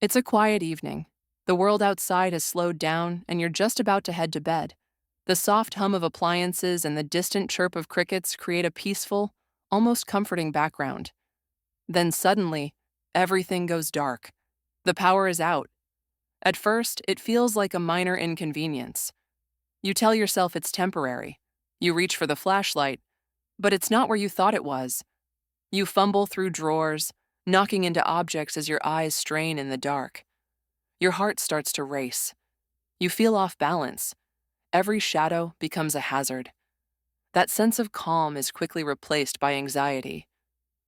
It's a quiet evening. The world outside has slowed down, and you're just about to head to bed. The soft hum of appliances and the distant chirp of crickets create a peaceful, almost comforting background. Then suddenly, everything goes dark. The power is out. At first, it feels like a minor inconvenience. You tell yourself it's temporary. You reach for the flashlight, but it's not where you thought it was. You fumble through drawers, knocking into objects as your eyes strain in the dark. Your heart starts to race. You feel off balance. Every shadow becomes a hazard. That sense of calm is quickly replaced by anxiety.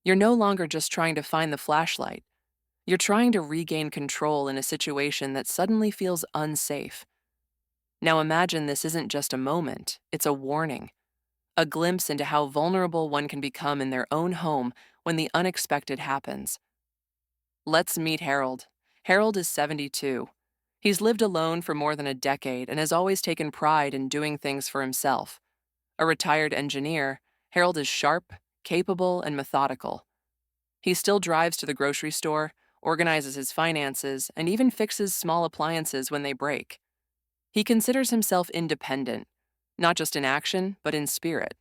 You're no longer just trying to find the flashlight. You're trying to regain control in a situation that suddenly feels unsafe. Now imagine this isn't just a moment, it's a warning, a glimpse into how vulnerable one can become in their own home when the unexpected happens. Let's meet Harold. Harold is 72. He's lived alone for more than a decade and has always taken pride in doing things for himself. A retired engineer, Harold is sharp, capable, and methodical. He still drives to the grocery store, organizes his finances, and even fixes small appliances when they break. He considers himself independent, not just in action, but in spirit.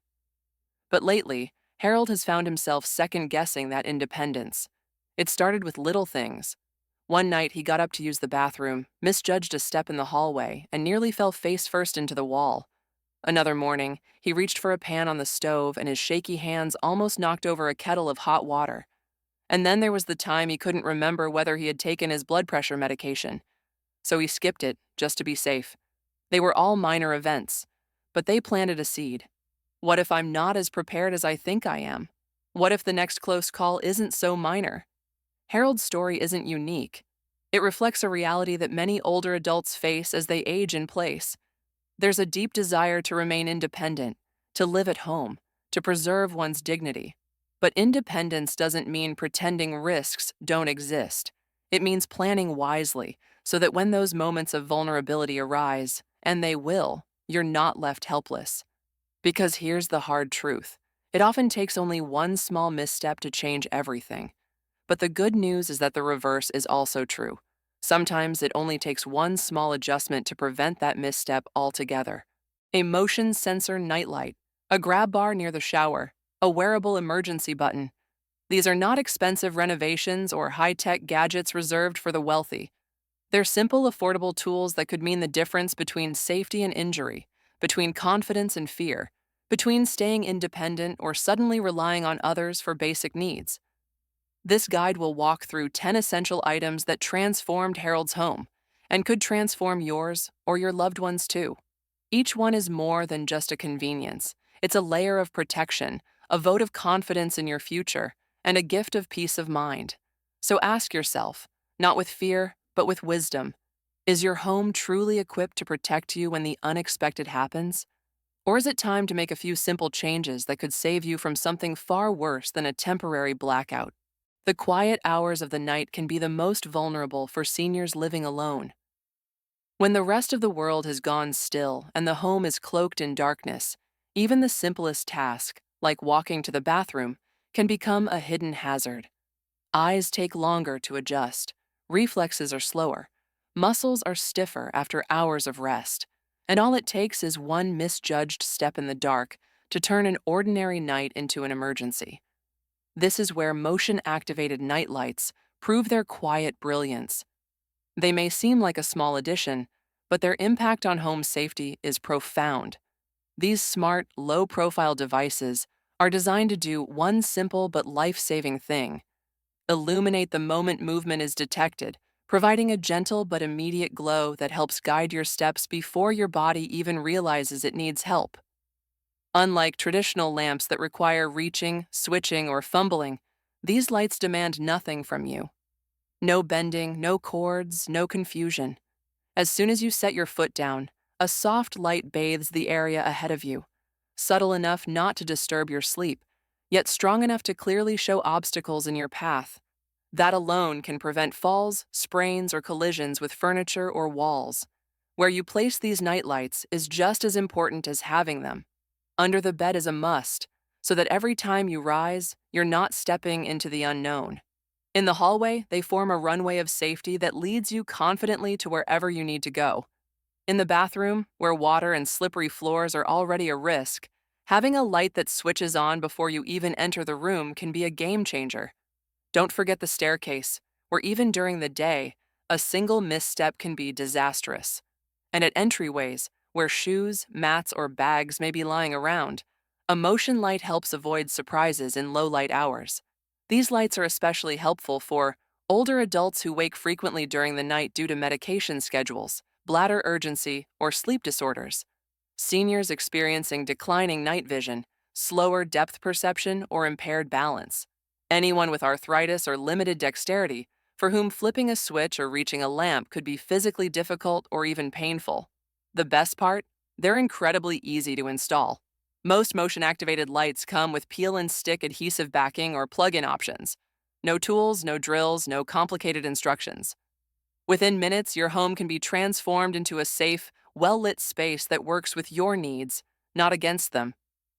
But lately, Harold has found himself second-guessing that independence. It started with little things. One night, he got up to use the bathroom, misjudged a step in the hallway, and nearly fell face first into the wall. Another morning, he reached for a pan on the stove, and his shaky hands almost knocked over a kettle of hot water. And then there was the time he couldn't remember whether he had taken his blood pressure medication. So he skipped it, just to be safe. They were all minor events, but they planted a seed. What if I'm not as prepared as I think I am? What if the next close call isn't so minor? Harold's story isn't unique. It reflects a reality that many older adults face as they age in place. There's a deep desire to remain independent, to live at home, to preserve one's dignity. But independence doesn't mean pretending risks don't exist. It means planning wisely so that when those moments of vulnerability arise, and they will, you're not left helpless. Because here's the hard truth. It often takes only one small misstep to change everything. But the good news is that the reverse is also true. Sometimes it only takes one small adjustment to prevent that misstep altogether. A motion sensor nightlight, a grab bar near the shower, a wearable emergency button. These are not expensive renovations or high-tech gadgets reserved for the wealthy. They're simple, affordable tools that could mean the difference between safety and injury, between confidence and fear, between staying independent or suddenly relying on others for basic needs. This guide will walk through 10 essential items that transformed Harold's home and could transform yours or your loved ones too. Each one is more than just a convenience. It's a layer of protection, a vote of confidence in your future, and a gift of peace of mind. So ask yourself, not with fear, but with wisdom, is your home truly equipped to protect you when the unexpected happens? Or is it time to make a few simple changes that could save you from something far worse than a temporary blackout? The quiet hours of the night can be the most vulnerable for seniors living alone. When the rest of the world has gone still and the home is cloaked in darkness, even the simplest task, like walking to the bathroom, can become a hidden hazard. Eyes take longer to adjust, reflexes are slower, muscles are stiffer after hours of rest, and all it takes is one misjudged step in the dark to turn an ordinary night into an emergency. This is where motion-activated nightlights prove their quiet brilliance. They may seem like a small addition, but their impact on home safety is profound. These smart, low-profile devices are designed to do one simple but life-saving thing: illuminate the moment movement is detected, providing a gentle but immediate glow that helps guide your steps before your body even realizes it needs help. Unlike traditional lamps that require reaching, switching, or fumbling, these lights demand nothing from you. No bending, no cords, no confusion. As soon as you set your foot down, a soft light bathes the area ahead of you, subtle enough not to disturb your sleep, yet strong enough to clearly show obstacles in your path. That alone can prevent falls, sprains, or collisions with furniture or walls. Where you place these nightlights is just as important as having them. Under the bed is a must, so that every time you rise, you're not stepping into the unknown. In the hallway, they form a runway of safety that leads you confidently to wherever you need to go. In the bathroom, where water and slippery floors are already a risk, having a light that switches on before you even enter the room can be a game changer. Don't forget the staircase, where even during the day, a single misstep can be disastrous. And at entryways, where shoes, mats, or bags may be lying around, a motion light helps avoid surprises in low light hours. These lights are especially helpful for older adults who wake frequently during the night due to medication schedules, bladder urgency, or sleep disorders, seniors experiencing declining night vision, slower depth perception, or impaired balance, anyone with arthritis or limited dexterity, for whom flipping a switch or reaching a lamp could be physically difficult or even painful. The best part? They're incredibly easy to install. Most motion-activated lights come with peel-and-stick adhesive backing or plug-in options. No tools, no drills, no complicated instructions. Within minutes, your home can be transformed into a safe, well-lit space that works with your needs, not against them.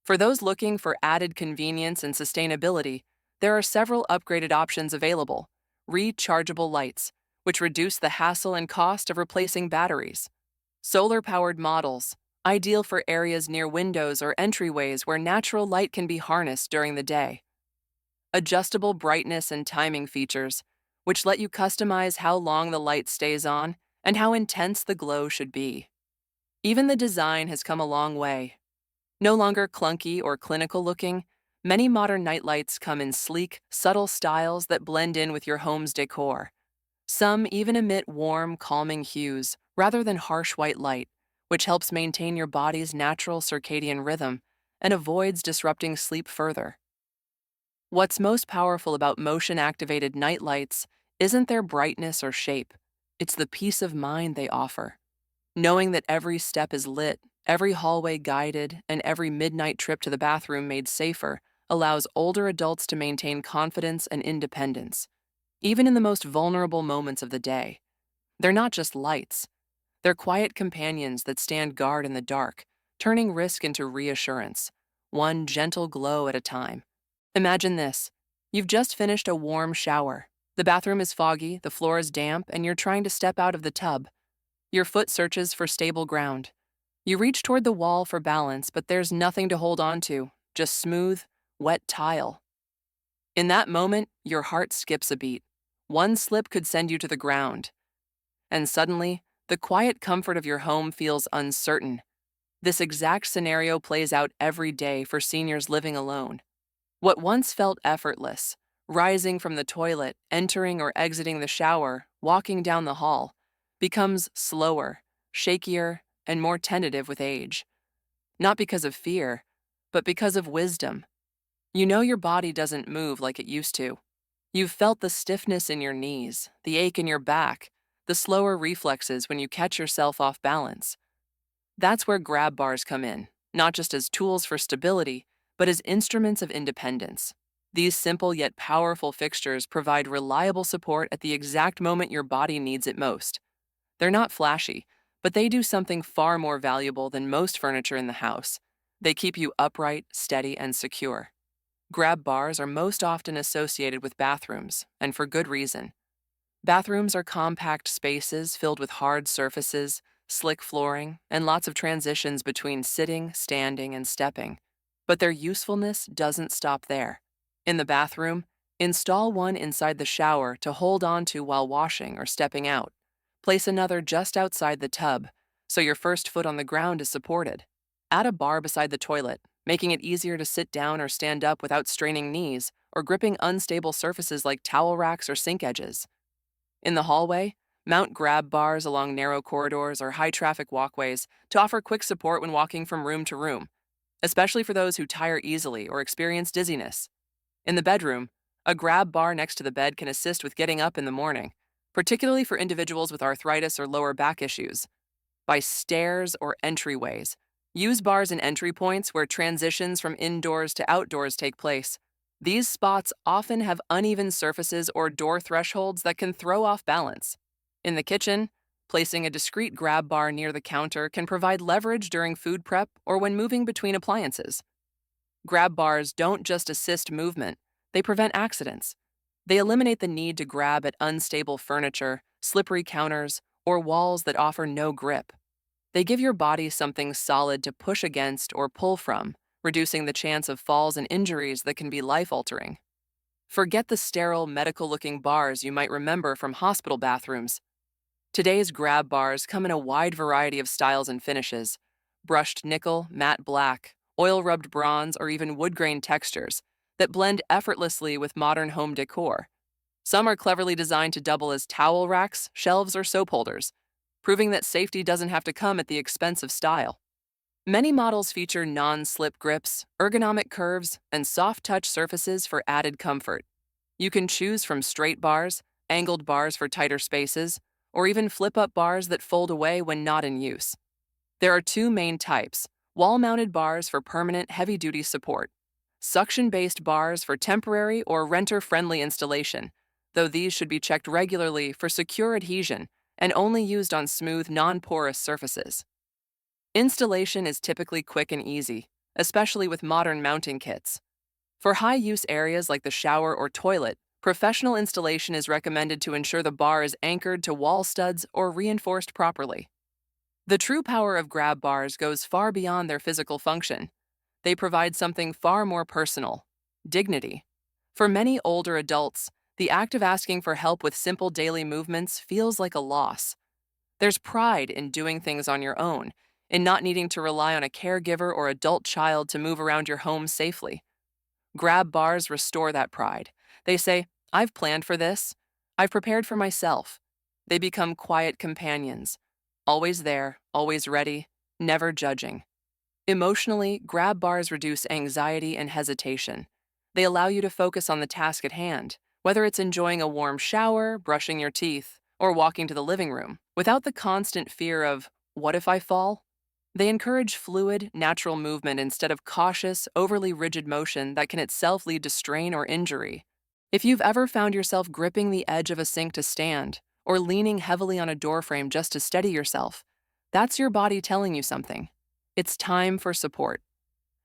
For those looking for added convenience and sustainability, there are several upgraded options available. Rechargeable lights, which reduce the hassle and cost of replacing batteries. Solar-powered models, ideal for areas near windows or entryways where natural light can be harnessed during the day. Adjustable brightness and timing features, which let you customize how long the light stays on and how intense the glow should be. Even the design has come a long way. No longer clunky or clinical looking, many modern nightlights come in sleek, subtle styles that blend in with your home's decor. Some even emit warm, calming hues rather than harsh white light, which helps maintain your body's natural circadian rhythm and avoids disrupting sleep further. What's most powerful about motion-activated nightlights isn't their brightness or shape, it's the peace of mind they offer. Knowing that every step is lit, every hallway guided, and every midnight trip to the bathroom made safer allows older adults to maintain confidence and independence, even in the most vulnerable moments of the day. They're not just lights. They're quiet companions that stand guard in the dark, turning risk into reassurance, one gentle glow at a time. Imagine this. You've just finished a warm shower. The bathroom is foggy, the floor is damp, and you're trying to step out of the tub. Your foot searches for stable ground. You reach toward the wall for balance, but there's nothing to hold on to, just smooth, wet tile. In that moment, your heart skips a beat. One slip could send you to the ground. And suddenly, the quiet comfort of your home feels uncertain. This exact scenario plays out every day for seniors living alone. What once felt effortless, rising from the toilet, entering or exiting the shower, walking down the hall, becomes slower, shakier, and more tentative with age. Not because of fear, but because of wisdom. You know your body doesn't move like it used to. You've felt the stiffness in your knees, the ache in your back, the slower reflexes when you catch yourself off balance. That's where grab bars come in, not just as tools for stability, but as instruments of independence. These simple yet powerful fixtures provide reliable support at the exact moment your body needs it most. They're not flashy, but they do something far more valuable than most furniture in the house. They keep you upright, steady, and secure. Grab bars are most often associated with bathrooms, and for good reason. Bathrooms are compact spaces filled with hard surfaces, slick flooring, and lots of transitions between sitting, standing, and stepping. But their usefulness doesn't stop there. In the bathroom, install one inside the shower to hold on to while washing or stepping out. Place another just outside the tub, so your first foot on the ground is supported. Add a bar beside the toilet, making it easier to sit down or stand up without straining knees or gripping unstable surfaces like towel racks or sink edges. In the hallway, mount grab bars along narrow corridors or high-traffic walkways to offer quick support when walking from room to room, especially for those who tire easily or experience dizziness. In the bedroom, a grab bar next to the bed can assist with getting up in the morning, particularly for individuals with arthritis or lower back issues. By stairs or entryways, use bars in entry points where transitions from indoors to outdoors take place. These spots often have uneven surfaces or door thresholds that can throw off balance. In the kitchen, placing a discreet grab bar near the counter can provide leverage during food prep or when moving between appliances. Grab bars don't just assist movement, they prevent accidents. They eliminate the need to grab at unstable furniture, slippery counters, or walls that offer no grip. They give your body something solid to push against or pull from, reducing the chance of falls and injuries that can be life-altering. Forget the sterile, medical-looking bars you might remember from hospital bathrooms. Today's grab bars come in a wide variety of styles and finishes: brushed nickel, matte black, oil-rubbed bronze, or even wood-grain textures that blend effortlessly with modern home decor. Some are cleverly designed to double as towel racks, shelves, or soap holders, proving that safety doesn't have to come at the expense of style. Many models feature non-slip grips, ergonomic curves, and soft-touch surfaces for added comfort. You can choose from straight bars, angled bars for tighter spaces, or even flip-up bars that fold away when not in use. There are two main types: wall-mounted bars for permanent heavy-duty support, suction-based bars for temporary or renter-friendly installation, though these should be checked regularly for secure adhesion and only used on smooth, non-porous surfaces. Installation is typically quick and easy, especially with modern mounting kits. For high-use areas like the shower or toilet, professional installation is recommended to ensure the bar is anchored to wall studs or reinforced properly. The true power of grab bars goes far beyond their physical function. They provide something far more personal: dignity. For many older adults, the act of asking for help with simple daily movements feels like a loss. There's pride in doing things on your own, in not needing to rely on a caregiver or adult child to move around your home safely. Grab bars restore that pride. They say, "I've planned for this. I've prepared for myself." They become quiet companions, always there, always ready, never judging. Emotionally, grab bars reduce anxiety and hesitation. They allow you to focus on the task at hand, whether it's enjoying a warm shower, brushing your teeth, or walking to the living room, without the constant fear of, "What if I fall?" They encourage fluid, natural movement instead of cautious, overly rigid motion that can itself lead to strain or injury. If you've ever found yourself gripping the edge of a sink to stand, or leaning heavily on a doorframe just to steady yourself, that's your body telling you something. It's time for support.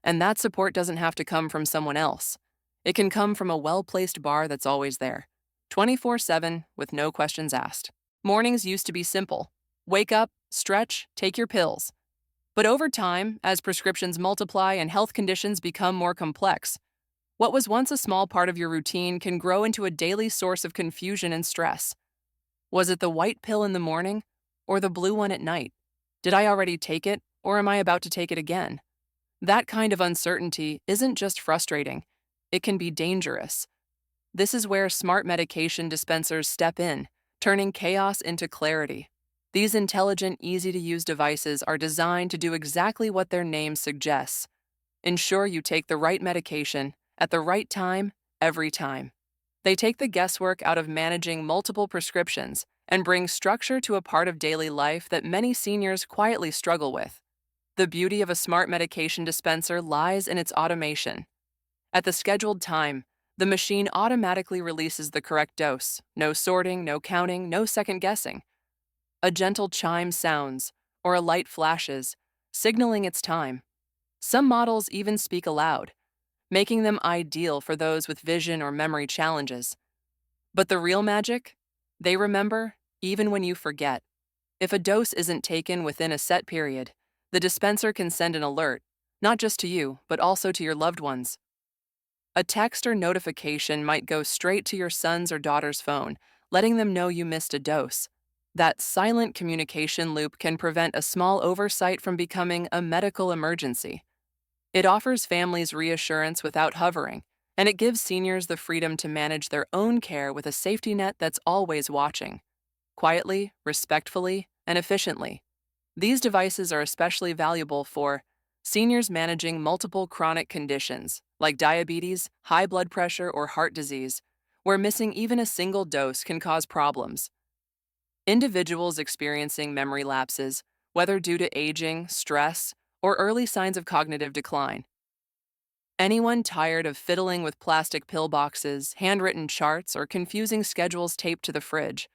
And that support doesn't have to come from someone else. It can come from a well-placed bar that's always there, 24/7, with no questions asked. Mornings used to be simple: wake up, stretch, take your pills. But over time, as prescriptions multiply and health conditions become more complex, what was once a small part of your routine can grow into a daily source of confusion and stress. Was it the white pill in the morning or the blue one at night? Did I already take it, or am I about to take it again? That kind of uncertainty isn't just frustrating, it can be dangerous. This is where smart medication dispensers step in, turning chaos into clarity. These intelligent, easy-to-use devices are designed to do exactly what their name suggests: ensure you take the right medication at the right time, every time. They take the guesswork out of managing multiple prescriptions and bring structure to a part of daily life that many seniors quietly struggle with. The beauty of a smart medication dispenser lies in its automation. At the scheduled time, the machine automatically releases the correct dose. No sorting, no counting, no second guessing. A gentle chime sounds, or a light flashes, signaling its time. Some models even speak aloud, making them ideal for those with vision or memory challenges. But the real magic? They remember, even when you forget. If a dose isn't taken within a set period, the dispenser can send an alert, not just to you, but also to your loved ones. A text or notification might go straight to your son's or daughter's phone, letting them know you missed a dose. That silent communication loop can prevent a small oversight from becoming a medical emergency. It offers families reassurance without hovering, and it gives seniors the freedom to manage their own care with a safety net that's always watching, quietly, respectfully, and efficiently. These devices are especially valuable for seniors managing multiple chronic conditions like diabetes, high blood pressure, or heart disease, where missing even a single dose can cause problems. Individuals experiencing memory lapses, whether due to aging, stress, or early signs of cognitive decline. Anyone tired of fiddling with plastic pill boxes, handwritten charts, or confusing schedules taped to the fridge.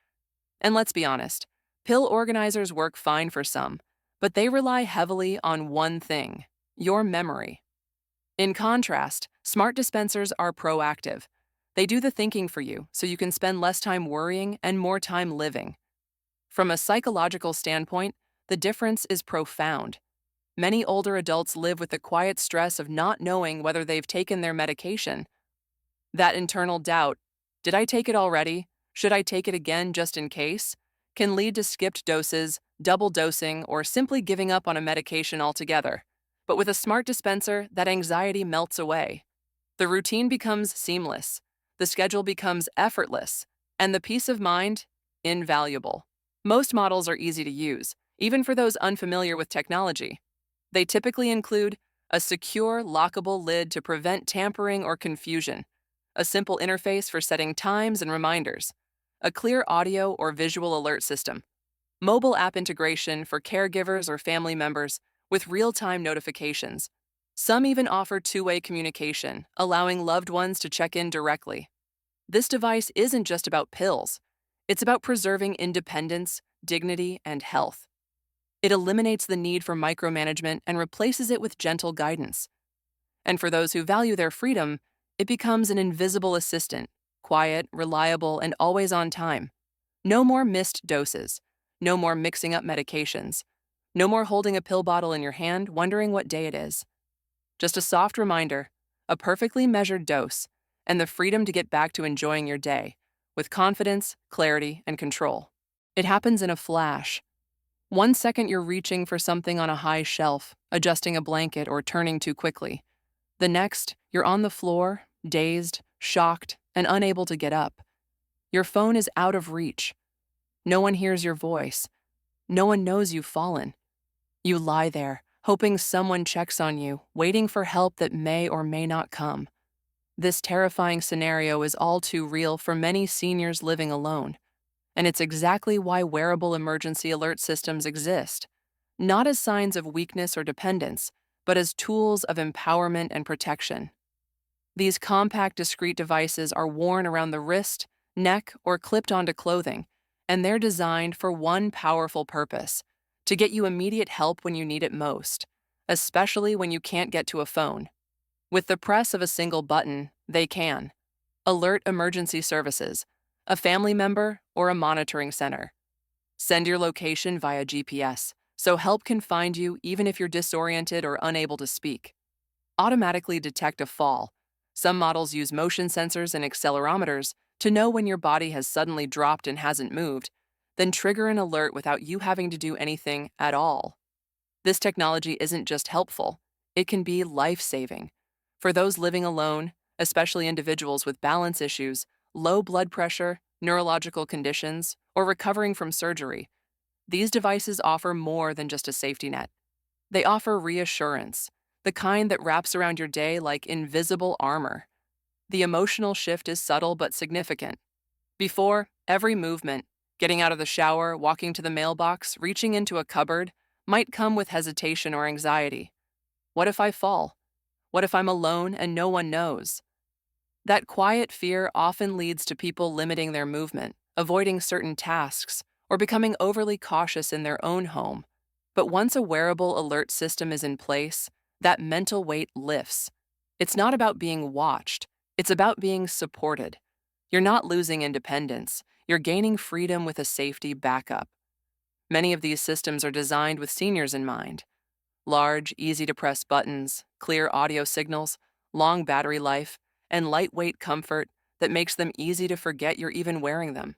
And let's be honest, pill organizers work fine for some, but they rely heavily on one thing: your memory. In contrast, smart dispensers are proactive. They do the thinking for you so you can spend less time worrying and more time living. From a psychological standpoint, the difference is profound. Many older adults live with the quiet stress of not knowing whether they've taken their medication. That internal doubt, did I take it already? Should I take it again just in case? Can lead to skipped doses, double dosing, or simply giving up on a medication altogether. But with a smart dispenser, that anxiety melts away. The routine becomes seamless, the schedule becomes effortless, and the peace of mind, invaluable. Most models are easy to use, even for those unfamiliar with technology. They typically include a secure, lockable lid to prevent tampering or confusion, a simple interface for setting times and reminders, a clear audio or visual alert system, mobile app integration for caregivers or family members with real-time notifications. Some even offer two-way communication, allowing loved ones to check in directly. This device isn't just about pills. It's about preserving independence, dignity, and health. It eliminates the need for micromanagement and replaces it with gentle guidance. And for those who value their freedom, it becomes an invisible assistant, quiet, reliable, and always on time. No more missed doses. No more mixing up medications. No more holding a pill bottle in your hand wondering what day it is. Just a soft reminder, a perfectly measured dose, and the freedom to get back to enjoying your day with confidence, clarity, and control. It happens in a flash. 1 second you're reaching for something on a high shelf, adjusting a blanket or turning too quickly. The next, you're on the floor, dazed, shocked, and unable to get up. Your phone is out of reach. No one hears your voice. No one knows you've fallen. You lie there, hoping someone checks on you, waiting for help that may or may not come. This terrifying scenario is all too real for many seniors living alone. And it's exactly why wearable emergency alert systems exist, not as signs of weakness or dependence, but as tools of empowerment and protection. These compact, discreet devices are worn around the wrist, neck, or clipped onto clothing, and they're designed for one powerful purpose: to get you immediate help when you need it most, especially when you can't get to a phone. With the press of a single button, they can alert emergency services, a family member, or a monitoring center. Send your location via GPS, so help can find you even if you're disoriented or unable to speak. Automatically detect a fall. Some models use motion sensors and accelerometers to know when your body has suddenly dropped and hasn't moved, then trigger an alert without you having to do anything at all. This technology isn't just helpful, it can be life-saving. For those living alone, especially individuals with balance issues, low blood pressure, neurological conditions, or recovering from surgery, these devices offer more than just a safety net. They offer reassurance, the kind that wraps around your day like invisible armor. The emotional shift is subtle but significant. Before, every movement, getting out of the shower, walking to the mailbox, reaching into a cupboard, might come with hesitation or anxiety. What if I fall? What if I'm alone and no one knows? That quiet fear often leads to people limiting their movement, avoiding certain tasks, or becoming overly cautious in their own home. But once a wearable alert system is in place, that mental weight lifts. It's not about being watched, it's about being supported. You're not losing independence, you're gaining freedom with a safety backup. Many of these systems are designed with seniors in mind. Large, easy-to-press buttons, clear audio signals, long battery life, and lightweight comfort that makes them easy to forget you're even wearing them.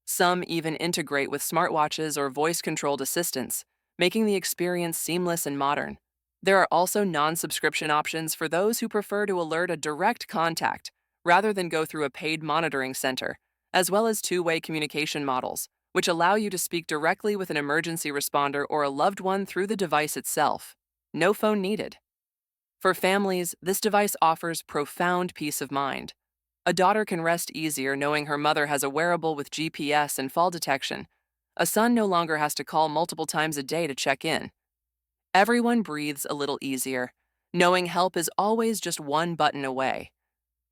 Some even integrate with smartwatches or voice-controlled assistants, making the experience seamless and modern. There are also non-subscription options for those who prefer to alert a direct contact rather than go through a paid monitoring center, as well as two-way communication models, which allow you to speak directly with an emergency responder or a loved one through the device itself. No phone needed. For families, this device offers profound peace of mind. A daughter can rest easier knowing her mother has a wearable with GPS and fall detection. A son no longer has to call multiple times a day to check in. Everyone breathes a little easier, knowing help is always just one button away.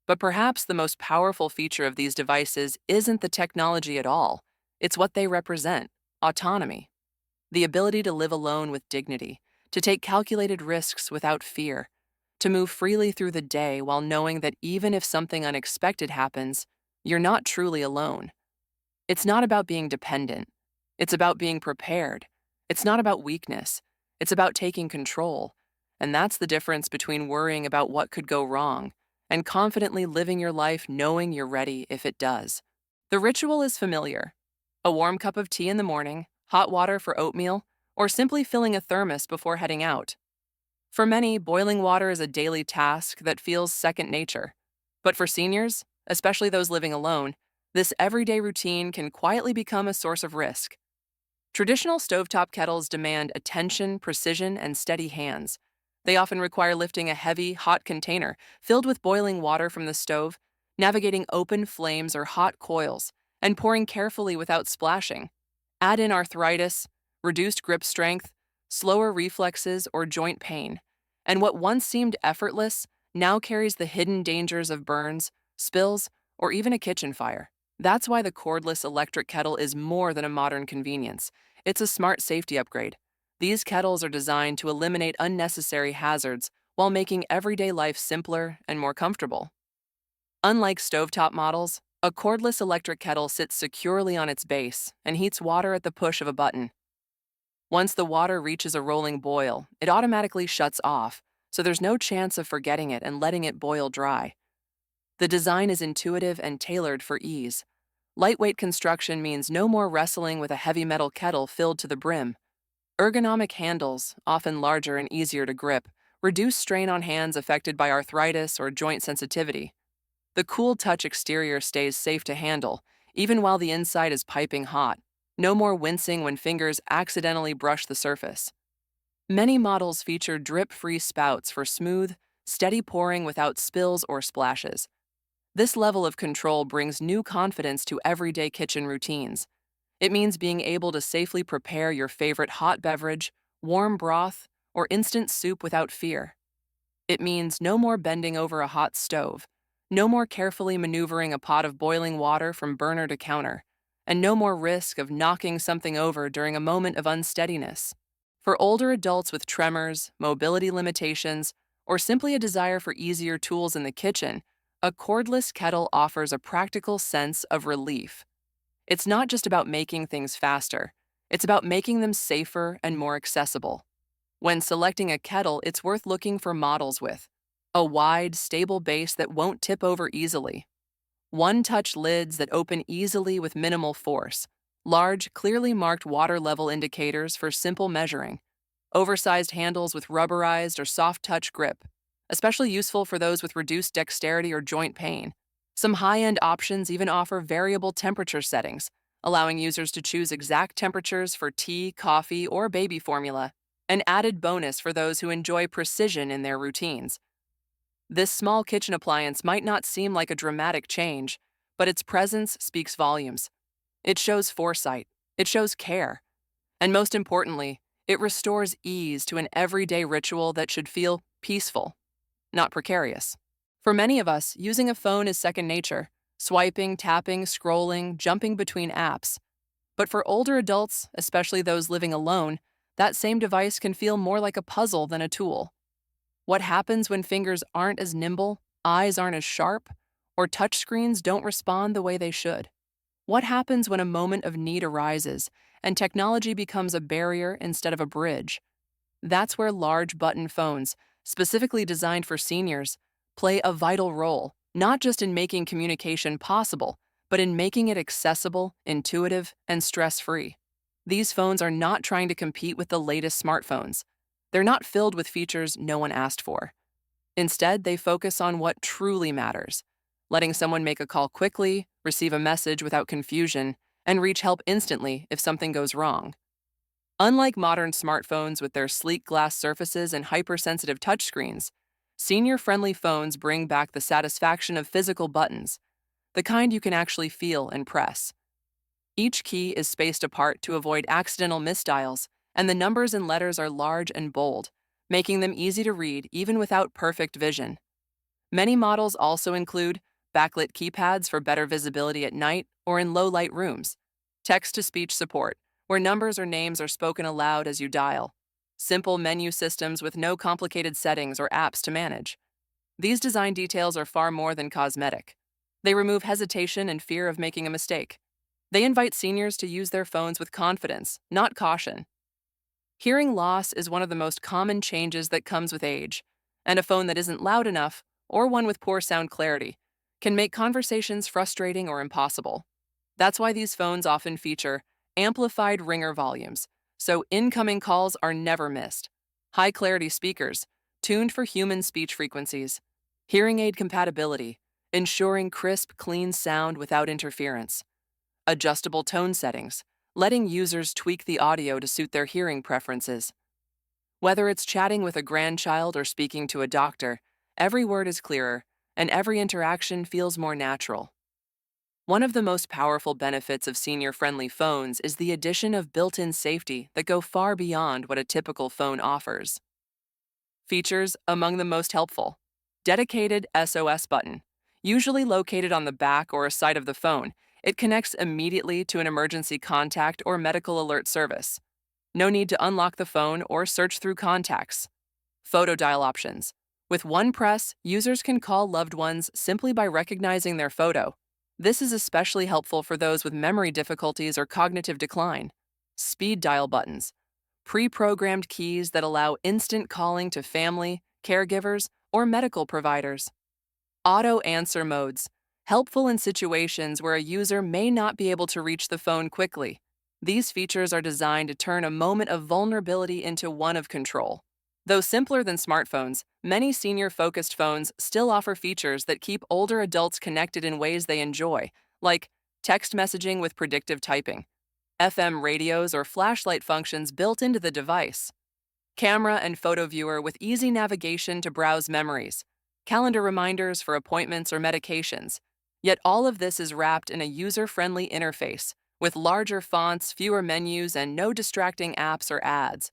But perhaps the most powerful feature of these devices isn't the technology at all. It's what they represent: autonomy. The ability to live alone with dignity, to take calculated risks without fear, to move freely through the day while knowing that even if something unexpected happens, you're not truly alone. It's not about being dependent. It's about being prepared. It's not about weakness. It's about taking control. And that's the difference between worrying about what could go wrong and confidently living your life knowing you're ready if it does. The ritual is familiar. A warm cup of tea in the morning, hot water for oatmeal, or simply filling a thermos before heading out. For many, boiling water is a daily task that feels second nature. But for seniors, especially those living alone, this everyday routine can quietly become a source of risk. Traditional stovetop kettles demand attention, precision, and steady hands. They often require lifting a heavy, hot container filled with boiling water from the stove, navigating open flames or hot coils, and pouring carefully without splashing. Add in arthritis, reduced grip strength, slower reflexes, or joint pain, and what once seemed effortless now carries the hidden dangers of burns, spills, or even a kitchen fire. That's why the cordless electric kettle is more than a modern convenience. It's a smart safety upgrade. These kettles are designed to eliminate unnecessary hazards while making everyday life simpler and more comfortable. Unlike stovetop models, a cordless electric kettle sits securely on its base and heats water at the push of a button. Once the water reaches a rolling boil, it automatically shuts off, so there's no chance of forgetting it and letting it boil dry. The design is intuitive and tailored for ease. Lightweight construction means no more wrestling with a heavy metal kettle filled to the brim. Ergonomic handles, often larger and easier to grip, reduce strain on hands affected by arthritis or joint sensitivity. The cool touch exterior stays safe to handle, even while the inside is piping hot. No more wincing when fingers accidentally brush the surface. Many models feature drip-free spouts for smooth, steady pouring without spills or splashes. This level of control brings new confidence to everyday kitchen routines. It means being able to safely prepare your favorite hot beverage, warm broth, or instant soup without fear. It means no more bending over a hot stove, no more carefully maneuvering a pot of boiling water from burner to counter, and no more risk of knocking something over during a moment of unsteadiness. For older adults with tremors, mobility limitations, or simply a desire for easier tools in the kitchen, a cordless kettle offers a practical sense of relief. It's not just about making things faster, it's about making them safer and more accessible. When selecting a kettle, it's worth looking for models with a wide, stable base that won't tip over easily, one-touch lids that open easily with minimal force, large, clearly marked water level indicators for simple measuring, oversized handles with rubberized or soft-touch grip, especially useful for those with reduced dexterity or joint pain. Some high-end options even offer variable temperature settings, allowing users to choose exact temperatures for tea, coffee, or baby formula, an added bonus for those who enjoy precision in their routines. This small kitchen appliance might not seem like a dramatic change, but its presence speaks volumes. It shows foresight, it shows care, and most importantly, it restores ease to an everyday ritual that should feel peaceful, not precarious. For many of us, using a phone is second nature, swiping, tapping, scrolling, jumping between apps. But for older adults, especially those living alone, that same device can feel more like a puzzle than a tool. What happens when fingers aren't as nimble, eyes aren't as sharp, or touchscreens don't respond the way they should? What happens when a moment of need arises and technology becomes a barrier instead of a bridge? That's where large button phones, specifically designed for seniors, play a vital role, not just in making communication possible, but in making it accessible, intuitive, and stress-free. These phones are not trying to compete with the latest smartphones. They're not filled with features no one asked for. Instead, they focus on what truly matters, letting someone make a call quickly, receive a message without confusion, and reach help instantly if something goes wrong. Unlike modern smartphones with their sleek glass surfaces and hypersensitive touchscreens, senior-friendly phones bring back the satisfaction of physical buttons, the kind you can actually feel and press. Each key is spaced apart to avoid accidental misdials, and the numbers and letters are large and bold, making them easy to read even without perfect vision. Many models also include backlit keypads for better visibility at night or in low-light rooms, text-to-speech support, where numbers or names are spoken aloud as you dial, simple menu systems with no complicated settings or apps to manage. These design details are far more than cosmetic. They remove hesitation and fear of making a mistake. They invite seniors to use their phones with confidence, not caution. Hearing loss is one of the most common changes that comes with age, and a phone that isn't loud enough, or one with poor sound clarity, can make conversations frustrating or impossible. That's why these phones often feature amplified ringer volumes, so incoming calls are never missed. High clarity speakers, tuned for human speech frequencies. Hearing aid compatibility, ensuring crisp, clean sound without interference. Adjustable tone settings, letting users tweak the audio to suit their hearing preferences. Whether it's chatting with a grandchild or speaking to a doctor, every word is clearer, and every interaction feels more natural. One of the most powerful benefits of senior-friendly phones is the addition of built-in safety that go far beyond what a typical phone offers. Features among the most helpful. Dedicated SOS button. Usually located on the back or a side of the phone, it connects immediately to an emergency contact or medical alert service. No need to unlock the phone or search through contacts. Photo dial options. With one press, users can call loved ones simply by recognizing their photo. This is especially helpful for those with memory difficulties or cognitive decline. Speed dial buttons. Pre-programmed keys that allow instant calling to family, caregivers, or medical providers. Auto answer modes. Helpful in situations where a user may not be able to reach the phone quickly. These features are designed to turn a moment of vulnerability into one of control. Though simpler than smartphones, many senior-focused phones still offer features that keep older adults connected in ways they enjoy, like text messaging with predictive typing, FM radios or flashlight functions built into the device, camera and photo viewer with easy navigation to browse memories, calendar reminders for appointments or medications. Yet all of this is wrapped in a user-friendly interface, with larger fonts, fewer menus, and no distracting apps or ads.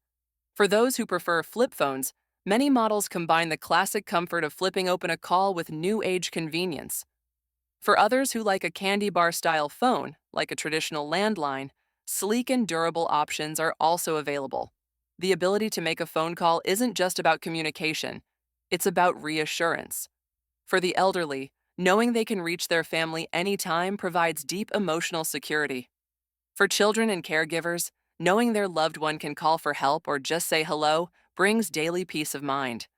For those who prefer flip phones, many models combine the classic comfort of flipping open a call with new-age convenience. For others who like a candy bar-style phone, like a traditional landline, sleek and durable options are also available. The ability to make a phone call isn't just about communication, it's about reassurance. For the elderly, knowing they can reach their family anytime provides deep emotional security. For children and caregivers, knowing their loved one can call for help or just say hello brings daily peace of mind.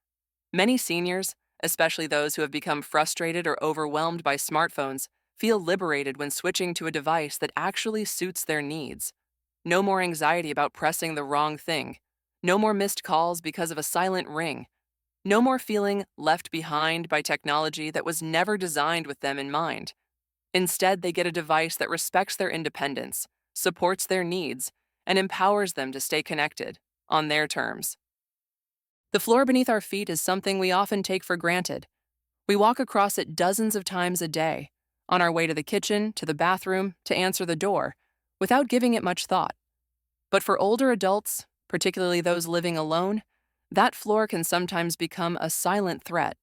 Many seniors, especially those who have become frustrated or overwhelmed by smartphones, feel liberated when switching to a device that actually suits their needs. No more anxiety about pressing the wrong thing. No more missed calls because of a silent ring. No more feeling left behind by technology that was never designed with them in mind. Instead, they get a device that respects their independence, supports their needs, and empowers them to stay connected, on their terms. The floor beneath our feet is something we often take for granted. We walk across it dozens of times a day, on our way to the kitchen, to the bathroom, to answer the door, without giving it much thought. But for older adults, particularly those living alone, that floor can sometimes become a silent threat.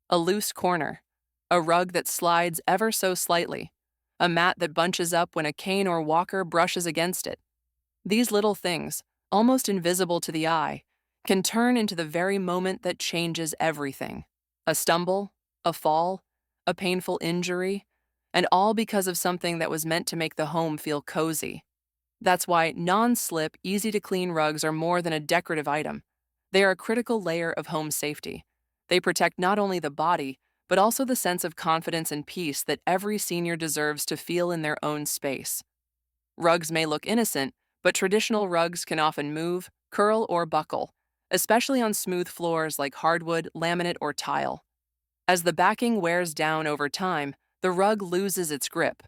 A loose corner, a rug that slides ever so slightly, a mat that bunches up when a cane or walker brushes against it. These little things, almost invisible to the eye, can turn into the very moment that changes everything. A stumble, a fall, a painful injury, and all because of something that was meant to make the home feel cozy. That's why non-slip, easy-to-clean rugs are more than a decorative item. They are a critical layer of home safety. They protect not only the body, but also the sense of confidence and peace that every senior deserves to feel in their own space. Rugs may look innocent, but traditional rugs can often move, curl, or buckle, especially on smooth floors like hardwood, laminate, or tile. As the backing wears down over time, the rug loses its grip.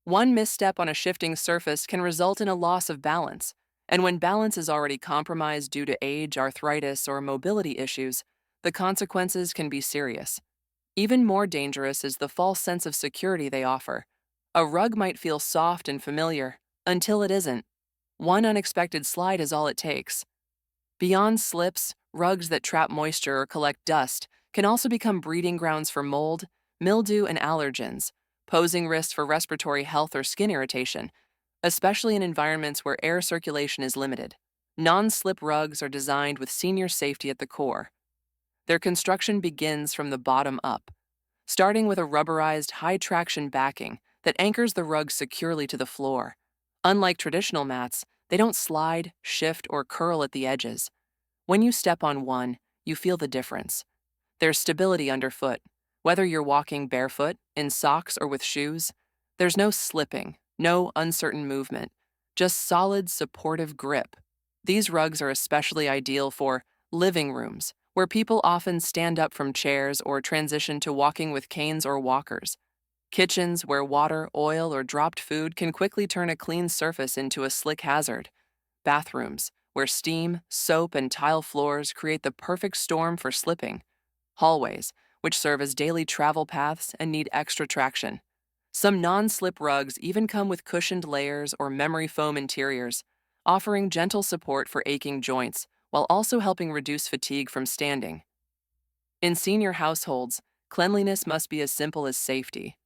One misstep on a shifting surface can result in a loss of balance, and when balance is already compromised due to age, arthritis, or mobility issues, the consequences can be serious. Even more dangerous is the false sense of security they offer. A rug might feel soft and familiar, until it isn't. One unexpected slide is all it takes. Beyond slips, rugs that trap moisture or collect dust can also become breeding grounds for mold, mildew, and allergens, posing risks for respiratory health or skin irritation, especially in environments where air circulation is limited. Non-slip rugs are designed with senior safety at the core. Their construction begins from the bottom up, starting with a rubberized high-traction backing that anchors the rug securely to the floor. Unlike traditional mats, they don't slide, shift, or curl at the edges. When you step on one, you feel the difference. There's stability underfoot. Whether you're walking barefoot, in socks, or with shoes, there's no slipping, no uncertain movement, just solid, supportive grip. These rugs are especially ideal for living rooms, where people often stand up from chairs or transition to walking with canes or walkers. Kitchens, where water, oil, or dropped food can quickly turn a clean surface into a slick hazard. Bathrooms, where steam, soap, and tile floors create the perfect storm for slipping. Hallways, which serve as daily travel paths and need extra traction. Some non-slip rugs even come with cushioned layers or memory foam interiors, offering gentle support for aching joints while also helping reduce fatigue from standing. In senior households, cleanliness must be as simple as safety.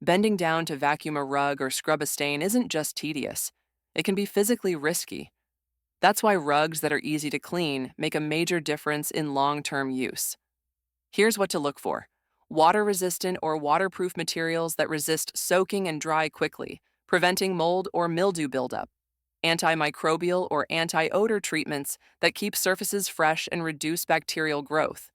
Bending down to vacuum a rug or scrub a stain isn't just tedious, it can be physically risky. That's why rugs that are easy to clean make a major difference in long-term use. Here's what to look for: water-resistant or waterproof materials that resist soaking and dry quickly, preventing mold or mildew buildup. Antimicrobial or anti-odor treatments that keep surfaces fresh and reduce bacterial growth.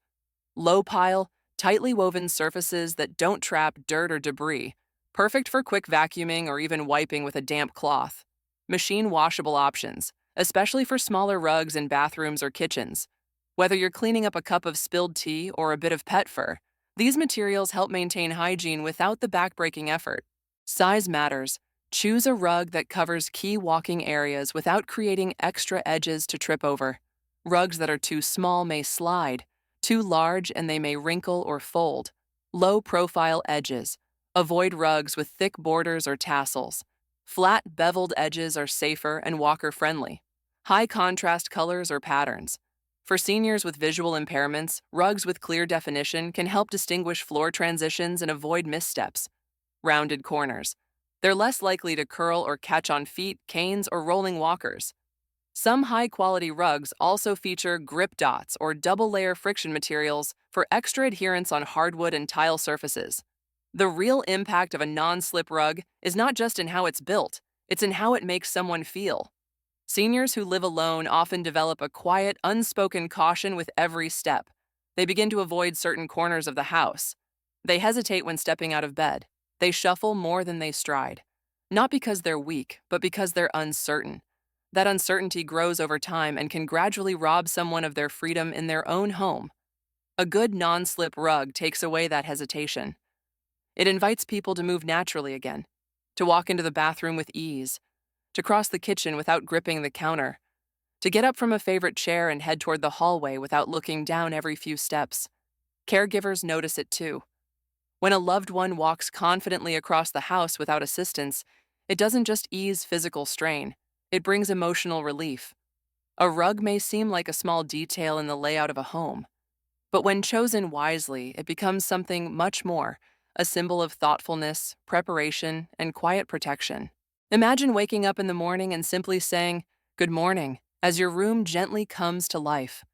Low-pile, tightly woven surfaces that don't trap dirt or debris, perfect for quick vacuuming or even wiping with a damp cloth. Machine washable options, especially for smaller rugs in bathrooms or kitchens. Whether you're cleaning up a cup of spilled tea or a bit of pet fur, these materials help maintain hygiene without the backbreaking effort. Size matters. Choose a rug that covers key walking areas without creating extra edges to trip over. Rugs that are too small may slide, too large and they may wrinkle or fold. Low-profile edges. Avoid rugs with thick borders or tassels. Flat, beveled edges are safer and walker-friendly. High-contrast colors or patterns. For seniors with visual impairments, rugs with clear definition can help distinguish floor transitions and avoid missteps. Rounded corners. They're less likely to curl or catch on feet, canes, or rolling walkers. Some high-quality rugs also feature grip dots or double-layer friction materials for extra adherence on hardwood and tile surfaces. The real impact of a non-slip rug is not just in how it's built, it's in how it makes someone feel. Seniors who live alone often develop a quiet, unspoken caution with every step. They begin to avoid certain corners of the house. They hesitate when stepping out of bed. They shuffle more than they stride. Not because they're weak, but because they're uncertain. That uncertainty grows over time and can gradually rob someone of their freedom in their own home. A good non-slip rug takes away that hesitation. It invites people to move naturally again, to walk into the bathroom with ease, to cross the kitchen without gripping the counter, to get up from a favorite chair and head toward the hallway without looking down every few steps. Caregivers notice it too. When a loved one walks confidently across the house without assistance, it doesn't just ease physical strain, it brings emotional relief. A rug may seem like a small detail in the layout of a home, but when chosen wisely, it becomes something much more, a symbol of thoughtfulness, preparation, and quiet protection. Imagine waking up in the morning and simply saying, "Good morning," as your room gently comes to life.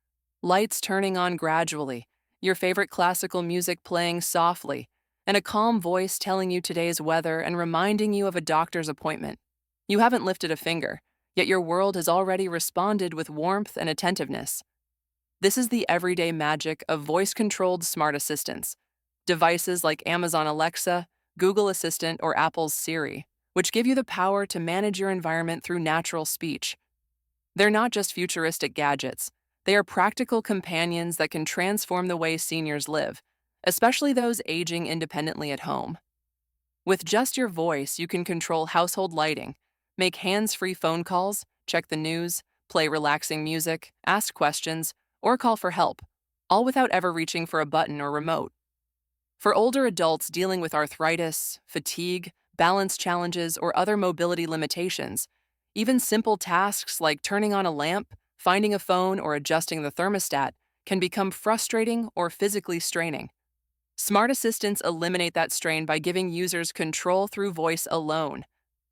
Lights turning on gradually, your favorite classical music playing softly, and a calm voice telling you today's weather and reminding you of a doctor's appointment. You haven't lifted a finger, yet your world has already responded with warmth and attentiveness. This is the everyday magic of voice-controlled smart assistants. Devices like Amazon Alexa, Google Assistant, or Apple's Siri, which give you the power to manage your environment through natural speech. They're not just futuristic gadgets. They are practical companions that can transform the way seniors live, especially those aging independently at home. With just your voice, you can control household lighting, make hands-free phone calls, check the news, play relaxing music, ask questions, or call for help, all without ever reaching for a button or remote. For older adults dealing with arthritis, fatigue, balance challenges, or other mobility limitations, even simple tasks like turning on a lamp, finding a phone, or adjusting the thermostat can become frustrating or physically straining. Smart assistants eliminate that strain by giving users control through voice alone.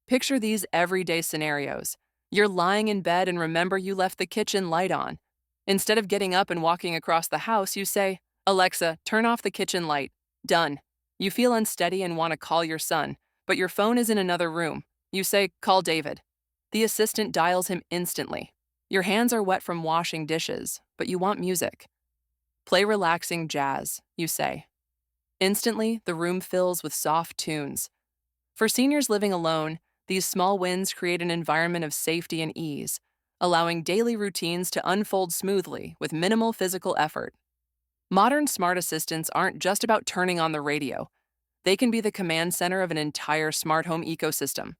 Picture these everyday scenarios. You're lying in bed and remember you left the kitchen light on. Instead of getting up and walking across the house, you say, "Alexa, turn off the kitchen light." Done. You feel unsteady and want to call your son, but your phone is in another room. You say, "Call David." The assistant dials him instantly. Your hands are wet from washing dishes, but you want music. "Play relaxing jazz," you say. Instantly, the room fills with soft tunes. For seniors living alone, these small wins create an environment of safety and ease, allowing daily routines to unfold smoothly with minimal physical effort. Modern smart assistants aren't just about turning on the radio. They can be the command center of an entire smart home ecosystem.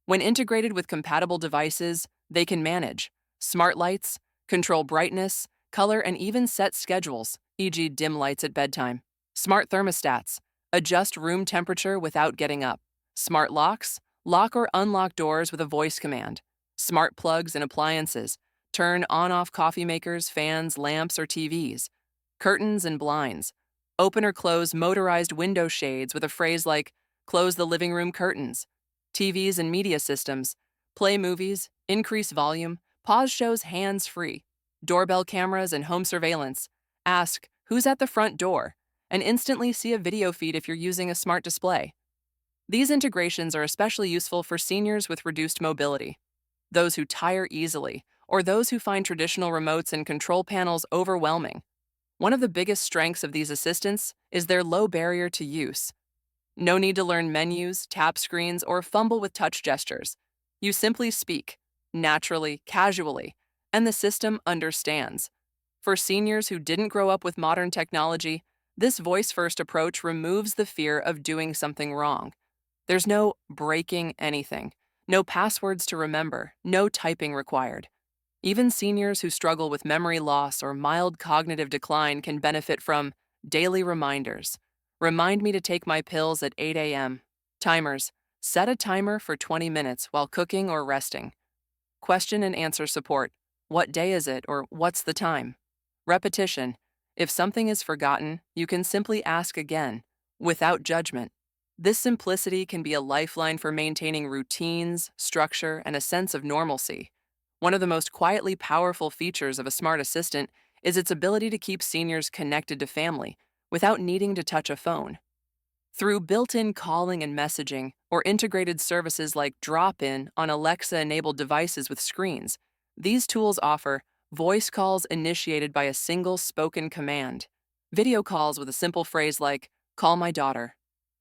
When integrated with compatible devices, they can manage smart lights, control brightness, color, and even set schedules, e.g., dim lights at bedtime. Smart thermostats, adjust room temperature without getting up. Smart locks, lock or unlock doors with a voice command. Smart plugs and appliances, turn on-off coffee makers, fans, lamps, or TVs. Curtains and blinds, open or close motorized window shades with a phrase like, "Close the living room curtains." TVs and media systems, play movies, increase volume, pause shows hands-free. Doorbell cameras and home surveillance, ask, "Who's at the front door?" and instantly see a video feed if you're using a smart display. These integrations are especially useful for seniors with reduced mobility, those who tire easily, or those who find traditional remotes and control panels overwhelming. One of the biggest strengths of these assistants is their low barrier to use. No need to learn menus, tap screens, or fumble with touch gestures. You simply speak, naturally, casually, and the system understands. For seniors who didn't grow up with modern technology, this voice-first approach removes the fear of doing something wrong. There's no breaking anything, no passwords to remember, no typing required. Even seniors who struggle with memory loss or mild cognitive decline can benefit from daily reminders. Remind me to take my pills at 8 a.m. Timers. Set a timer for 20 minutes while cooking or resting. Question and answer support. What day is it or what's the time? Repetition. If something is forgotten, you can simply ask again, without judgment. This simplicity can be a lifeline for maintaining routines, structure, and a sense of normalcy. One of the most quietly powerful features of a smart assistant is its ability to keep seniors connected to family without needing to touch a phone. Through built-in calling and messaging, or integrated services like drop-in on Alexa-enabled devices with screens, these tools offer voice calls initiated by a single spoken command, video calls with a simple phrase like, "Call my daughter,"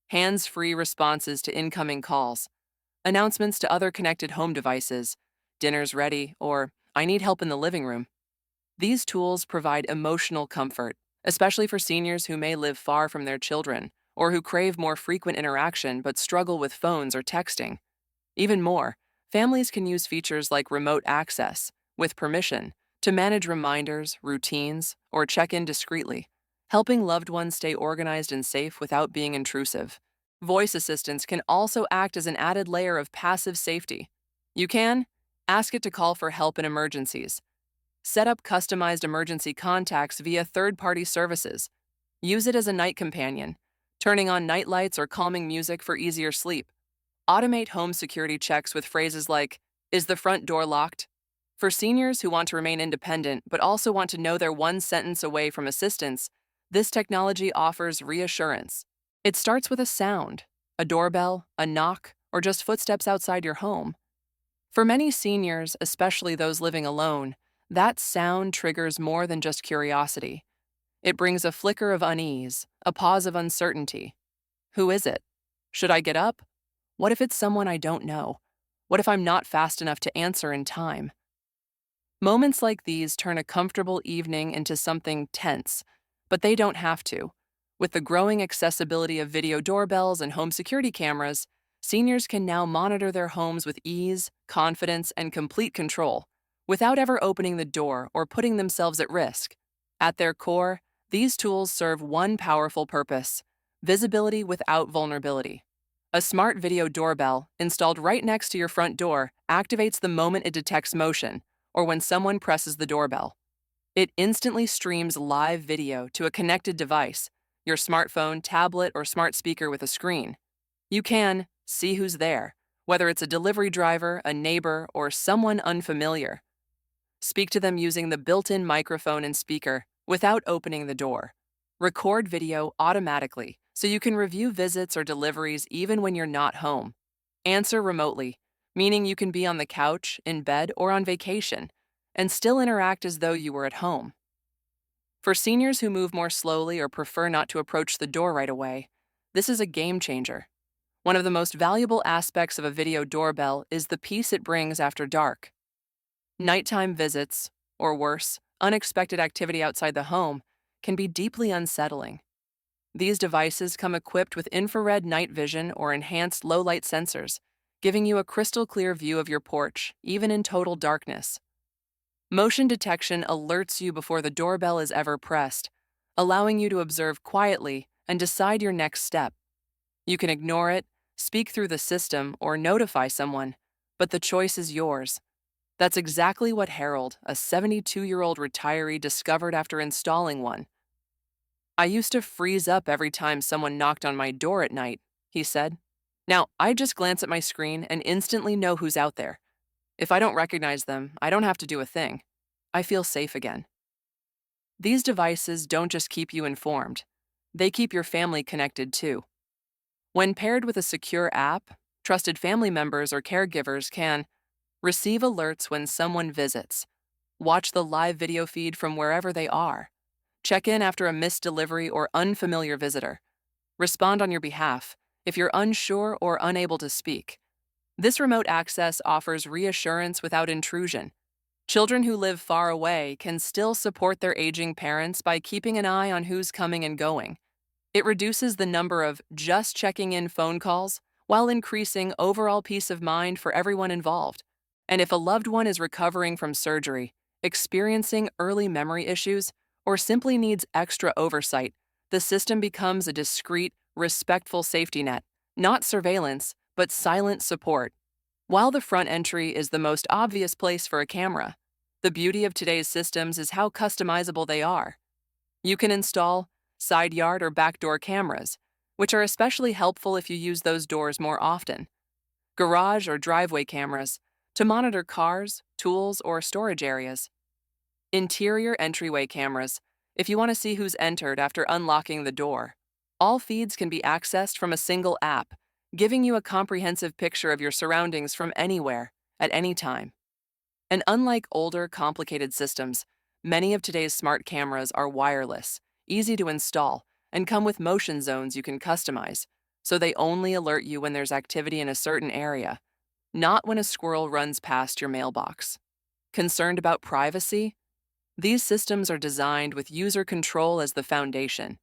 hands-free responses to incoming calls, announcements to other connected home devices, "Dinner's ready," or "I need help in the living room." These tools provide emotional comfort, especially for seniors who may live far from their children or who crave more frequent interaction but struggle with phones or texting. Even more, families can use features like remote access, with permission, to manage reminders, routines, or check in discreetly, helping loved ones stay organized and safe without being intrusive. Voice assistants can also act as an added layer of passive safety. You can ask it to call for help in emergencies. Set up customized emergency contacts via third-party services. Use it as a night companion, turning on night lights or calming music for easier sleep. Automate home security checks with phrases like, "Is the front door locked?" For seniors who want to remain independent but also want to know they're one sentence away from assistance, this technology offers reassurance. It starts with a sound, a doorbell, a knock, or just footsteps outside your home. For many seniors, especially those living alone, that sound triggers more than just curiosity. It brings a flicker of unease, a pause of uncertainty. Who is it? Should I get up? What if it's someone I don't know? What if I'm not fast enough to answer in time? Moments like these turn a comfortable evening into something tense, but they don't have to. With the growing accessibility of video doorbells and home security cameras, seniors can now monitor their homes with ease, confidence, and complete control, without ever opening the door or putting themselves at risk. At their core, these tools serve one powerful purpose: visibility without vulnerability. A smart video doorbell, installed right next to your front door, activates the moment it detects motion, or when someone presses the doorbell. It instantly streams live video to a connected device, your smartphone, tablet, or smart speaker with a screen. You can see who's there, whether it's a delivery driver, a neighbor, or someone unfamiliar. Speak to them using the built-in microphone and speaker without opening the door. Record video automatically so you can review visits or deliveries even when you're not home. Answer remotely, meaning you can be on the couch, in bed, or on vacation, and still interact as though you were at home. For seniors who move more slowly or prefer not to approach the door right away, this is a game changer. One of the most valuable aspects of a video doorbell is the peace it brings after dark. Nighttime visits, or worse, unexpected activity outside the home, can be deeply unsettling. These devices come equipped with infrared night vision or enhanced low-light sensors, giving you a crystal-clear view of your porch, even in total darkness. Motion detection alerts you before the doorbell is ever pressed, allowing you to observe quietly and decide your next step. You can ignore it, speak through the system, or notify someone, but the choice is yours. That's exactly what Harold, a 72-year-old retiree, discovered after installing one. "I used to freeze up every time someone knocked on my door at night," he said. "Now, I just glance at my screen and instantly know who's out there. If I don't recognize them, I don't have to do a thing. I feel safe again." These devices don't just keep you informed, they keep your family connected too. When paired with a secure app, trusted family members or caregivers can receive alerts when someone visits, watch the live video feed from wherever they are, check in after a missed delivery or unfamiliar visitor, respond on your behalf if you're unsure or unable to speak. This remote access offers reassurance without intrusion. Children who live far away can still support their aging parents by keeping an eye on who's coming and going. It reduces the number of just checking in phone calls while increasing overall peace of mind for everyone involved. And if a loved one is recovering from surgery, experiencing early memory issues, or simply needs extra oversight, the system becomes a discreet, respectful safety net, not surveillance, but silent support. While the front entry is the most obvious place for a camera, the beauty of today's systems is how customizable they are. You can install side yard or back door cameras, which are especially helpful if you use those doors more often. Garage or driveway cameras to monitor cars, tools, or storage areas. Interior entryway cameras if you want to see who's entered after unlocking the door. All feeds can be accessed from a single app, giving you a comprehensive picture of your surroundings from anywhere, at any time. And unlike older, complicated systems, many of today's smart cameras are wireless, easy to install, and come with motion zones you can customize, so they only alert you when there's activity in a certain area, not when a squirrel runs past your mailbox. Concerned about privacy? These systems are designed with user control as the foundation.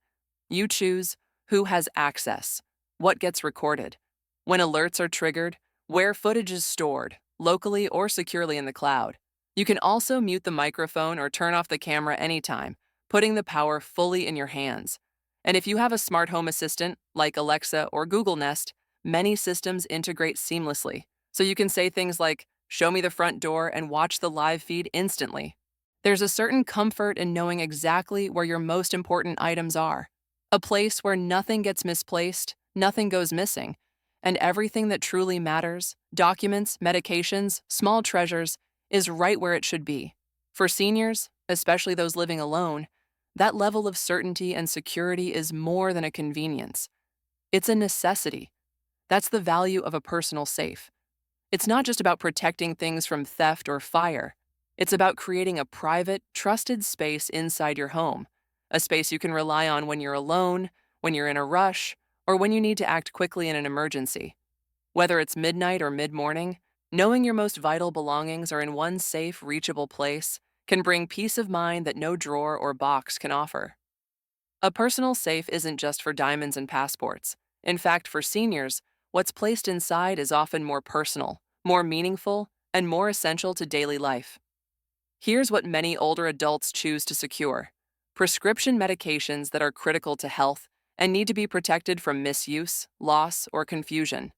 You choose who has access, what gets recorded, when alerts are triggered, where footage is stored, locally or securely in the cloud. You can also mute the microphone or turn off the camera anytime, putting the power fully in your hands. And if you have a smart home assistant, like Alexa or Google Nest, many systems integrate seamlessly, so you can say things like, "Show me the front door," and watch the live feed instantly. There's a certain comfort in knowing exactly where your most important items are, a place where nothing gets misplaced, nothing goes missing, and everything that truly matters, documents, medications, small treasures, is right where it should be. For seniors, especially those living alone, that level of certainty and security is more than a convenience. It's a necessity. That's the value of a personal safe. It's not just about protecting things from theft or fire. It's about creating a private, trusted space inside your home, a space you can rely on when you're alone, when you're in a rush, or when you need to act quickly in an emergency. Whether it's midnight or mid-morning, knowing your most vital belongings are in one safe, reachable place can bring peace of mind that no drawer or box can offer. A personal safe isn't just for diamonds and passports. In fact, for seniors, what's placed inside is often more personal, more meaningful, and more essential to daily life. Here's what many older adults choose to secure: prescription medications that are critical to health and need to be protected from misuse, loss, or confusion.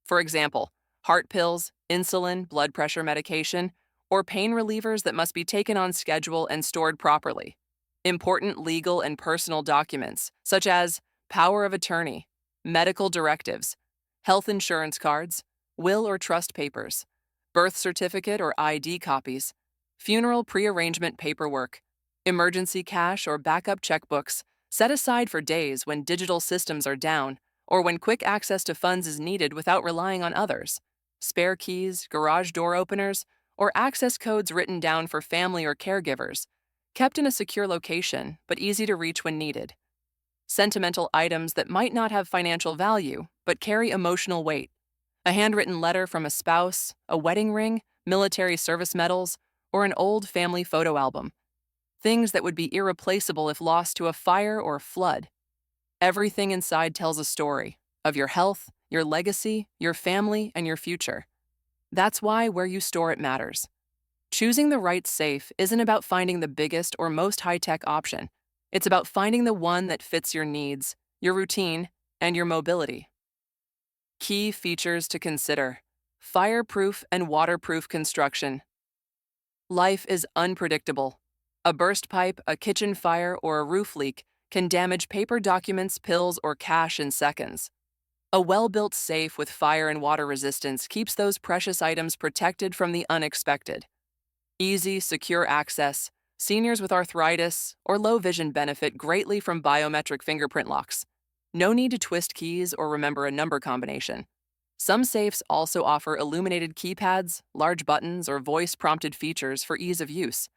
For example, heart pills, insulin, blood pressure medication, or pain relievers that must be taken on schedule and stored properly. Important legal and personal documents, such as power of attorney, medical directives, health insurance cards, will or trust papers, birth certificate or ID copies, funeral prearrangement paperwork, emergency cash or backup checkbooks set aside for days when digital systems are down or when quick access to funds is needed without relying on others, spare keys, garage door openers, or access codes written down for family or caregivers, kept in a secure location but easy to reach when needed. Sentimental items that might not have financial value but carry emotional weight. A handwritten letter from a spouse, a wedding ring, military service medals, or an old family photo album. Things that would be irreplaceable if lost to a fire or flood. Everything inside tells a story of your health, your legacy, your family, and your future. That's why where you store it matters. Choosing the right safe isn't about finding the biggest or most high-tech option. It's about finding the one that fits your needs, your routine, and your mobility. Key features to consider: fireproof and waterproof construction. Life is unpredictable. A burst pipe, a kitchen fire, or a roof leak can damage paper documents, pills, or cash in seconds. A well-built safe with fire and water resistance keeps those precious items protected from the unexpected. Easy, secure access. Seniors with arthritis or low vision benefit greatly from biometric fingerprint locks. No need to twist keys or remember a number combination. Some safes also offer illuminated keypads, large buttons, or voice-prompted features for ease of use.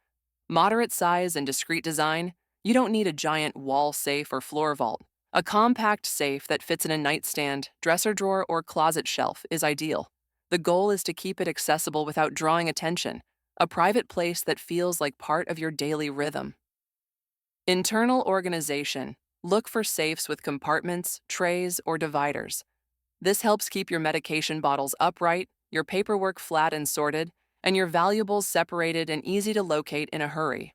Moderate size and discreet design, you don't need a giant wall safe or floor vault. A compact safe that fits in a nightstand, dresser drawer, or closet shelf is ideal. The goal is to keep it accessible without drawing attention, a private place that feels like part of your daily rhythm. Internal organization. Look for safes with compartments, trays, or dividers. This helps keep your medication bottles upright, your paperwork flat and sorted, and your valuables separated and easy to locate in a hurry.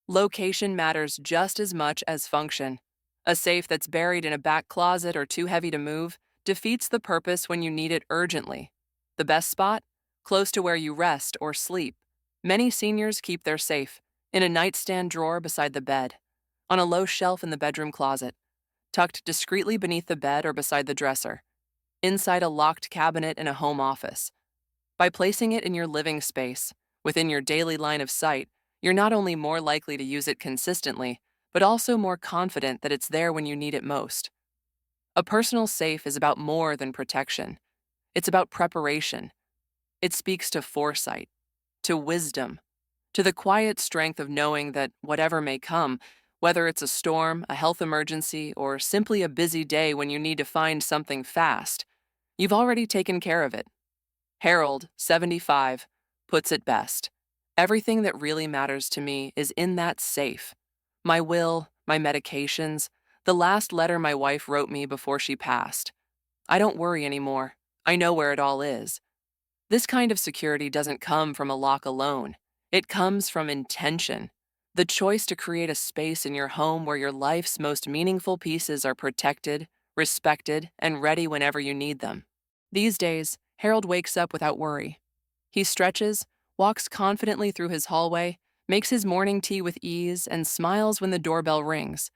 Location matters just as much as function. A safe that's buried in a back closet or too heavy to move defeats the purpose when you need it urgently. The best spot? Close to where you rest or sleep. Many seniors keep their safe in a nightstand drawer beside the bed, on a low shelf in the bedroom closet, tucked discreetly beneath the bed or beside the dresser, inside a locked cabinet in a home office. By placing it in your living space, within your daily line of sight, you're not only more likely to use it consistently, but also more confident that it's there when you need it most. A personal safe is about more than protection. It's about preparation. It speaks to foresight, to wisdom, to the quiet strength of knowing that whatever may come, whether it's a storm, a health emergency, or simply a busy day when you need to find something fast, you've already taken care of it. Harold, 75, puts it best. Everything that really matters to me is in that safe. My will, my medications, the last letter my wife wrote me before she passed. I don't worry anymore. I know where it all is. This kind of security doesn't come from a lock alone. It comes from intention. The choice to create a space in your home where your life's most meaningful pieces are protected, respected, and ready whenever you need them. These days, Harold wakes up without worry. He stretches, walks confidently through his hallway, makes his morning tea with ease, and smiles when the doorbell rings.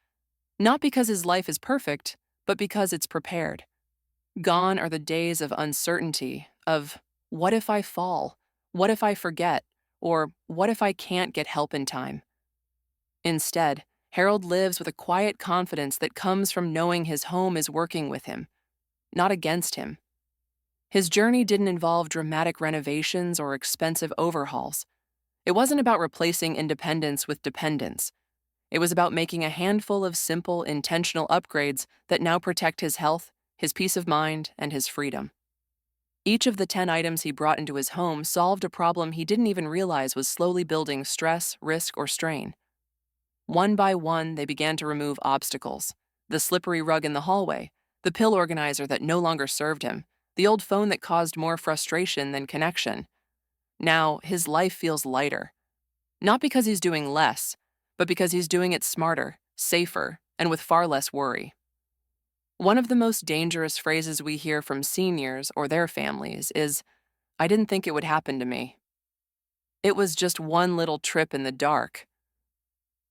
Not because his life is perfect, but because it's prepared. Gone are the days of uncertainty, of what if I fall? What if I forget? Or what if I can't get help in time? Instead, Harold lives with a quiet confidence that comes from knowing his home is working with him, not against him. His journey didn't involve dramatic renovations or expensive overhauls. It wasn't about replacing independence with dependence. It was about making a handful of simple, intentional upgrades that now protect his health, his peace of mind, and his freedom. Each of the 10 items he brought into his home solved a problem he didn't even realize was slowly building stress, risk, or strain. One by one, they began to remove obstacles: the slippery rug in the hallway, the pill organizer that no longer served him, the old phone that caused more frustration than connection. Now, his life feels lighter. Not because he's doing less, but because he's doing it smarter, safer, and with far less worry. One of the most dangerous phrases we hear from seniors or their families is, "I didn't think it would happen to me. It was just one little trip in the dark.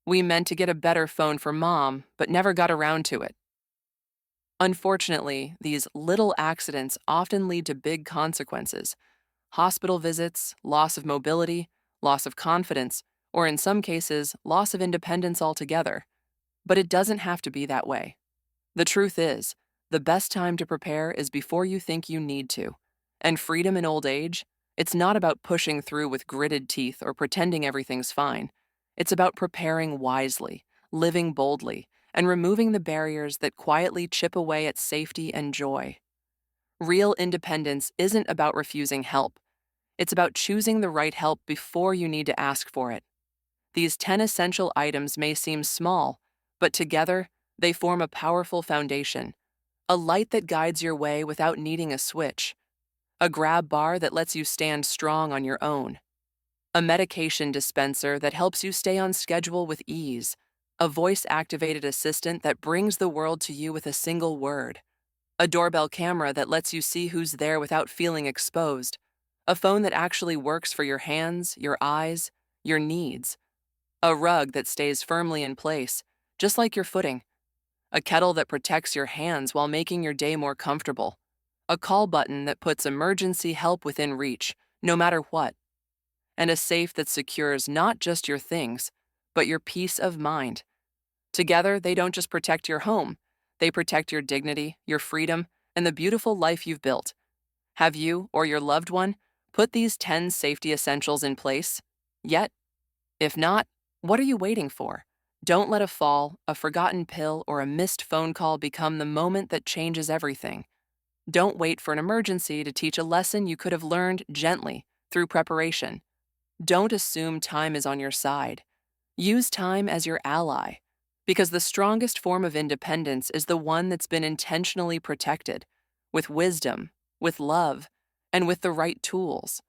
We meant to get a better phone for Mom, but never got around to it." Unfortunately, these little accidents often lead to big consequences: hospital visits, loss of mobility, loss of confidence, or in some cases, loss of independence altogether. But it doesn't have to be that way. The truth is, the best time to prepare is before you think you need to. And freedom in old age, it's not about pushing through with gritted teeth or pretending everything's fine. It's about preparing wisely, living boldly, and removing the barriers that quietly chip away at safety and joy. Real independence isn't about refusing help. It's about choosing the right help before you need to ask for it. These 10 essential items may seem small, but together, they form a powerful foundation: a light that guides your way without needing a switch, a grab bar that lets you stand strong on your own, a medication dispenser that helps you stay on schedule with ease, a voice-activated assistant that brings the world to you with a single word, a doorbell camera that lets you see who's there without feeling exposed, a phone that actually works for your hands, your eyes, your needs, a rug that stays firmly in place, just like your footing, a kettle that protects your hands while making your day more comfortable, a call button that puts emergency help within reach, no matter what, and a safe that secures not just your things, but your peace of mind. Together, they don't just protect your home, they protect your dignity, your freedom, and the beautiful life you've built. Have you, or your loved one, put these 10 safety essentials in place yet? If not, what are you waiting for? Don't let a fall, a forgotten pill, or a missed phone call become the moment that changes everything. Don't wait for an emergency to teach a lesson you could have learned gently through preparation. Don't assume time is on your side. Use time as your ally, because the strongest form of independence is the one that's been intentionally protected, with wisdom, with love, and with the right tools.